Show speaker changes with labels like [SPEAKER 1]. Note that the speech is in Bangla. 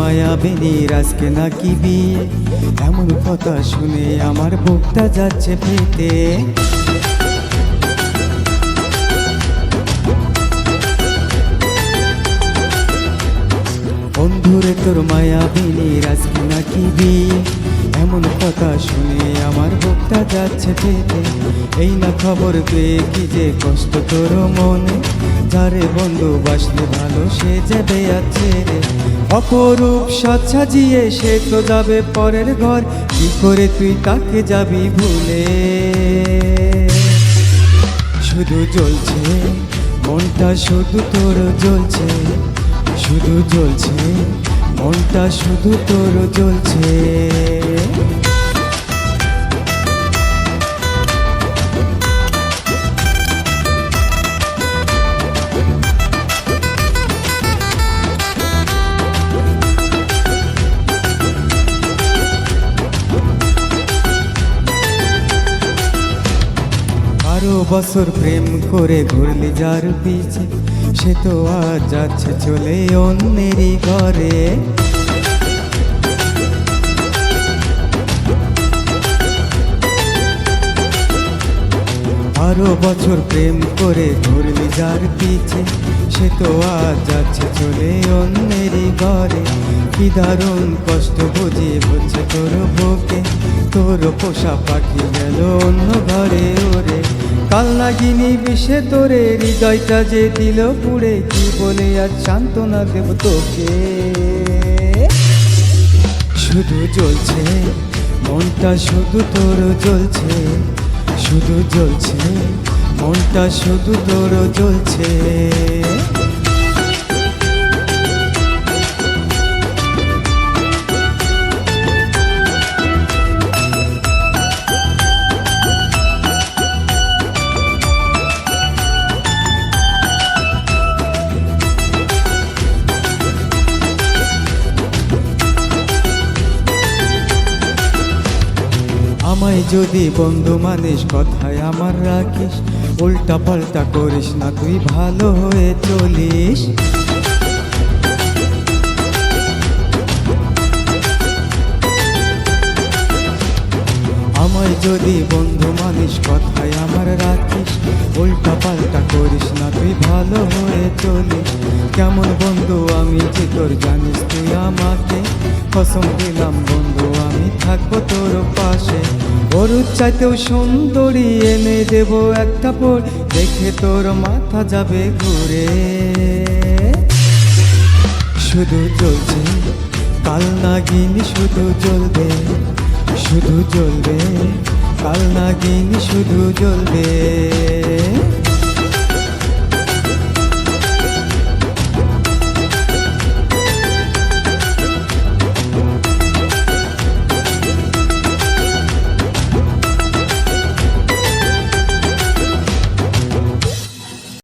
[SPEAKER 1] মায়াবিনীর আজকে নাকি বিয়ে, এমন কথা শুনে আমার বুকটা যাচ্ছে ফেটে। বন্ধুরে তোর মায়াবিনীর আজকে নাকি বিয়ে, এমন কথা শুনে আমার বুকটা যাচ্ছে ফেটে। এই না খবর পেয়ে কি যে কষ্ট তোর মনে, যারে বন্ধু বাসলে ভালো সে যাবে আছে রে। অপরূপ সাজ সাজিয়ে সে তো যাবে পরের ঘর, কি করে তুই তাকে যাবি ভুলে। শুধু জ্বলছে মনটা, শুধু তোর জ্বলছে, শুধু জ্বলছে মনটা, শুধু তোর জ্বলছে। বছর প্রেম করে ঘুরলি যার পিছে, সে তো আজ যাচ্ছে চলে অন্যেরই ঘরে। 12 বছর প্রেম করে ঘুরলি যার পিছে, সে তো আজ যাচ্ছে চলে অন্যেরই ঘরে। কি দারুণ কষ্ট বুঝে হচ্ছে তোর বুকে, তোর পোষা পাখি গেল অন্য ঘরে ওরে। কাল নাগিনী বিষে তোরে হৃদয়টা যে দিল পুড়ে, কি বলে আজ সান্ত্বনা দেব তোকে। শুধু জ্বলছে মনটা, শুধু তোর জ্বলছে, শুধু জ্বলছে মনটা, শুধু তোর জ্বলছে। আমায় যদি বন্ধু মানিস, কথায় আমার রাখিস, উল্টা পাল্টা করিস না, তুই ভালো হয়ে চলিস। আমায় যদি বন্ধু মানিস, কথায় আমার রাখিস, উল্টা পাল্টা করিস না, তুই ভালো হয়ে চলিস। কেমন বন্ধু আমি যে তোর জানিস তুই আমাকে, কসম দিলাম বন্ধু আমি থাকবো তোর পাশে। ওর চাইতেও সুন্দরী এনে দেব একটা পর, দেখে তোর মাথা যাবে ঘুরে। শুধু জ্বলছে কাল নাগিনী, শুধু জ্বলবে, শুধু জ্বলবে কাল নাগিনী, শুধু জ্বলবে।